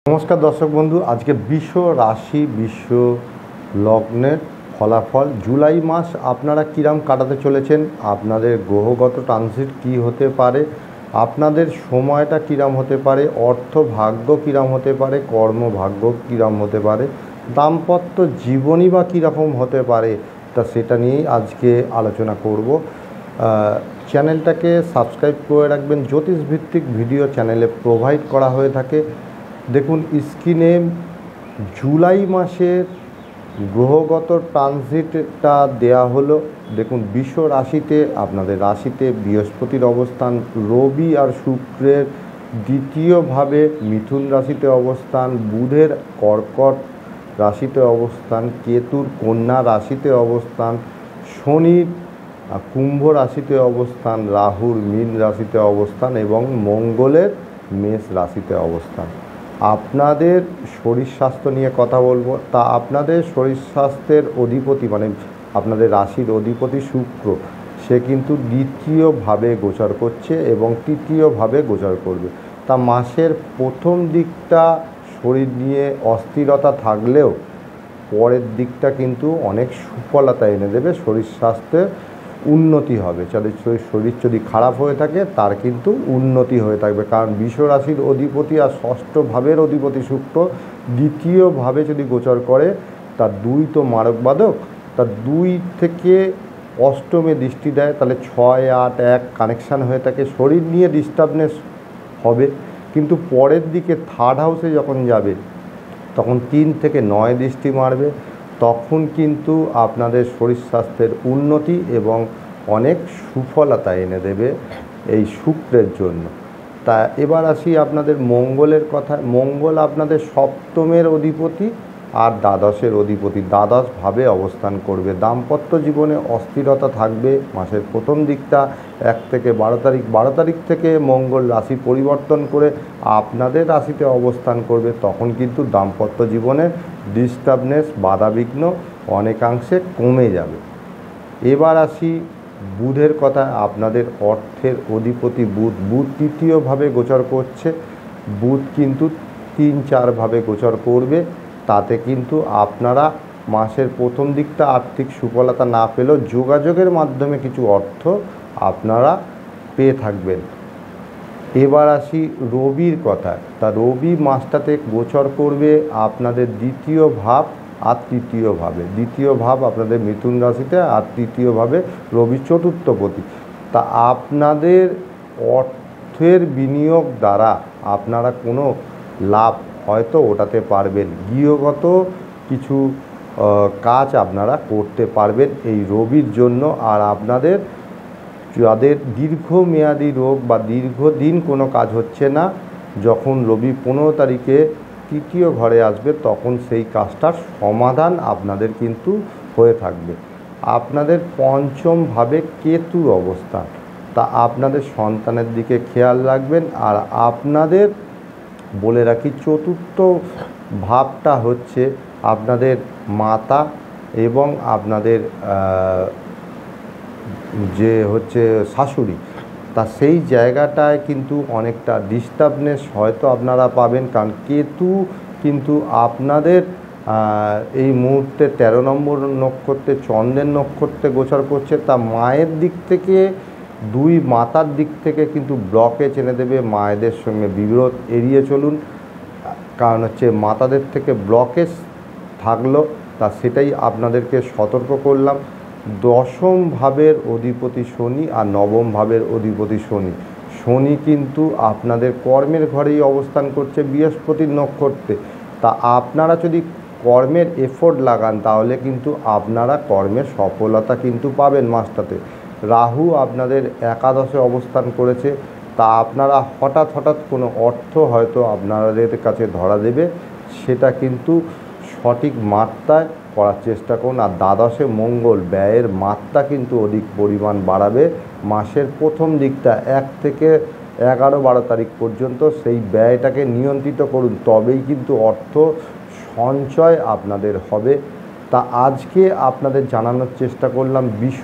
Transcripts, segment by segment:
নমস্কার দর্শক বন্ধু, আজকে বিশ্ব রাশি বিশ্ব লগ্নের ফলাফল। জুলাই মাস আপনারা কিরাম কাটাতে চলেছেন, আপনাদের গ্রহগত ট্রানজিট কি হতে পারে, আপনাদের সময়টা কিরাম হতে পারে, অর্থ ভাগ্য কিরাম হতে পারে, কর্মভাগ্য কিরাম হতে পারে, দাম্পত্য জীবনই বা কীরকম হতে পারে, তা সেটা নিয়েই আজকে আলোচনা করব। চ্যানেলটাকে সাবস্ক্রাইব করে রাখবেন। জ্যোতিষভিত্তিক ভিডিও চ্যানেলে প্রোভাইড করা হয়ে থাকে। দেখুন স্ক্রিনে জুলাই মাসের গ্রহগত ট্রানজিটটা দেয়া হলো। দেখুন বিশ্ব রাশিতে আপনাদের রাশিতে বৃহস্পতির অবস্থান, রবি আর শুক্রের দ্বিতীয়ভাবে মিথুন রাশিতে অবস্থান, বুধের কর্কট রাশিতে অবস্থান, কেতুর কন্যা রাশিতে অবস্থান, শনির কুম্ভ রাশিতে অবস্থান, রাহুর মীন রাশিতে অবস্থান এবং মঙ্গলের মেষ রাশিতে অবস্থান। আপনাদের শরীর স্বাস্থ্য নিয়ে কথা বলবো। তা আপনাদের শরীর স্বাস্থ্যের অধিপতি মানে আপনাদের রাশির অধিপতি শুক্র, সে কিন্তু দ্বিতীয়ভাবে গোচর করছে এবং তৃতীয়ভাবে গোচর করবে। তা মাসের প্রথম দিকটা শরীর নিয়ে অস্থিরতা থাকলেও পরের দিকটা কিন্তু অনেক সুফলতা এনে দেবে। শরীর স্বাস্থ্যের উন্নতি হবে। যাদের শরীর যদি খারাপ হয়ে থাকে তার কিন্তু উন্নতি হয়ে থাকবে, কারণ বৃষ রাশির অধিপতি আর ষষ্ঠ ভাবের অধিপতি শুক্র দ্বিতীয়ভাবে যদি গোচর করে, তার দুই তো মারক বাদক, তার দুই থেকে অষ্টমে দৃষ্টি দেয়, তাহলে 6, 8, 1 কানেকশান হয়ে থাকে। শরীর নিয়ে ডিস্টার্বনেস হবে, কিন্তু পরের দিকে থার্ড হাউসে যখন যাবে তখন 3 থেকে 9 দৃষ্টি মারবে, তখন কিন্তু আপনাদের শরীর স্বাস্থ্যের উন্নতি এবং অনেক সুফলতা এনে দেবে এই শুক্রের জন্য। তা এবার আসি আপনাদের মঙ্গলের কথা। মঙ্গল আপনাদের সপ্তমের অধিপতি আর দ্বাদশের অধিপতি, দ্বাদশভাবে অবস্থান করবে। দাম্পত্য জীবনে অস্থিরতা থাকবে মাসের প্রথম দিকটা 1 থেকে 12 তারিখ। 12 তারিখ থেকে মঙ্গল রাশি পরিবর্তন করে আপনাদের রাশিতে অবস্থান করবে, তখন কিন্তু দাম্পত্য জীবনে ডিস্টার্বনেস বাধাবিঘ্ন অনেকাংশে কমে যাবে। এবার আসি বুধের কথা। আপনাদের অর্থের অধিপতি বুধ, বুধ তৃতীয়ভাবে গোচর করছে। বুধ কিন্তু 3-4 ভাবে গোচর করবে, তাতে কিন্তু আপনারা মাসের প্রথম দিকটা আর্থিক সুফলতা না পেলেও যোগাযোগের মাধ্যমে কিছু অর্থ আপনারা পেয়ে থাকবেন। এবার আসি রবির কথা। তা রবি মাসটাতে গোচর করবে আপনাদের দ্বিতীয় ভাব আর তৃতীয় ভাবে। দ্বিতীয় ভাব আপনাদের মিথুন রাশিতে আর তৃতীয় ভাবে রবি চতুর্থপতি। তা আপনাদের অর্থের বিনিয়োগ দ্বারা আপনারা কোনো লাভ হয়তো ওঠাতে পারবেন, গৃহগত কিছু কাজ আপনারা করতে পারবেন এই রবির জন্য। আর আপনাদের যাদের দীর্ঘমেয়াদী রোগ বা দীর্ঘদিন কোনো কাজ হচ্ছে না, যখন রবি 15 তারিখে তৃতীয় ঘরে আসবে তখন সেই কাজটার সমাধান আপনাদের কিন্তু হয়ে থাকবে। আপনাদের পঞ্চম ভাবে কেতুর অবস্থান, তা আপনাদের সন্তানের দিকে খেয়াল রাখবেন। আর আপনাদের বলে রাখি চতুর্থ ভাবটা হচ্ছে আপনাদের মাতা এবং আপনাদের যে হচ্ছে শাশুড়ি, তা সেই জায়গাটায় কিন্তু অনেকটা ডিস্টার্বনেস হয়তো আপনারা পাবেন, কারণ কেতু কিন্তু আপনাদের এই মুহূর্তে 13 নম্বর নক্ষত্রে চন্দ্রের নক্ষত্রে গোচর করছে। তা মায়ের দিক থেকে দুই মাতার দিক থেকে কিন্তু ব্লকেজ এনে দেবে। মায়েদের সঙ্গে বিরোধ এড়িয়ে চলুন, কারণ হচ্ছে মাতাদের থেকে ব্লকেজ থাকলো, তা সেটাই আপনাদেরকে সতর্ক করলাম। দশম ভাবের অধিপতি শনি আর নবম ভাবের অধিপতি শনি, শনি কিন্তু আপনাদের কর্মের ঘরেই অবস্থান করছে বৃহস্পতির নক্ষত্রে। তা আপনারা যদি কর্মের এফোর্ট লাগান তাহলে কিন্তু আপনারা কর্মের সফলতা কিন্তু পাবেন মাসটাতে। রাহু আপনাদের একাদশে অবস্থান করেছে, তা আপনারা হঠাৎ কোনো অর্থ হয়তো আপনাদের কাছে ধরা দেবে, সেটা কিন্তু সঠিক মাত্রায় করার চেষ্টা করুন। আর দ্বাদশে মঙ্গল ব্যয়ের মাত্রা কিন্তু অধিক পরিমাণ বাড়াবে মাসের প্রথম দিকটা 1 থেকে 11-12 তারিখ পর্যন্ত। সেই ব্যয়টাকে নিয়ন্ত্রিত করুন, তবেই কিন্তু অর্থ সঞ্চয় আপনাদের হবে। তা আজকে আপনাদের জানানোর চেষ্টা করলাম বৃষ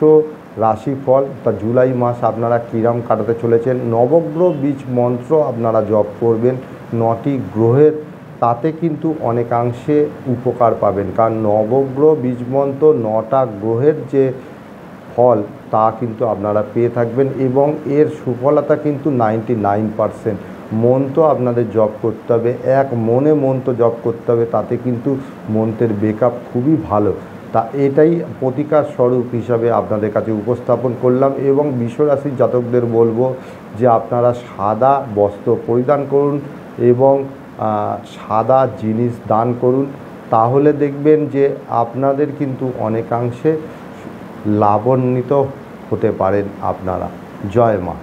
রাশিফল। তা জুলাই মাস আপনারা কিরম কাটাতে চলেছেন। নবগ্রহ বীজ মন্ত্র আপনারা জপ করবেন, 9টি গ্রহের তাতে কিন্তু অনেকাংশে উপকার পাবেন। কারণ নবগ্রহ বীজমন্ত্র 9টা গ্রহের যে ফল তা কিন্তু আপনারা পেয়ে থাকবেন এবং এর সুফলতা কিন্তু 99%। মন্ত্র আপনাদের জপ করতে হবে, এক মনে মন্ত্র জপ করতে হবে, তাতে কিন্তু মন্ত্রের ব্যাকআপ খুবই ভালো। তা এটাই প্রতিকার স্বরূপ হিসাবে আপনাদের কাছে উপস্থাপন করলাম এবং বিশ্বরাশির জাতকদের বলবো যে আপনারা সাদা বস্ত্র পরিধান করুন এবং সাদা জিনিস দান করুন, তাহলে দেখবেন যে আপনাদের কিন্তু অনেকাংশে লাভান্বিত হতে পারেন আপনারা। জয় মা।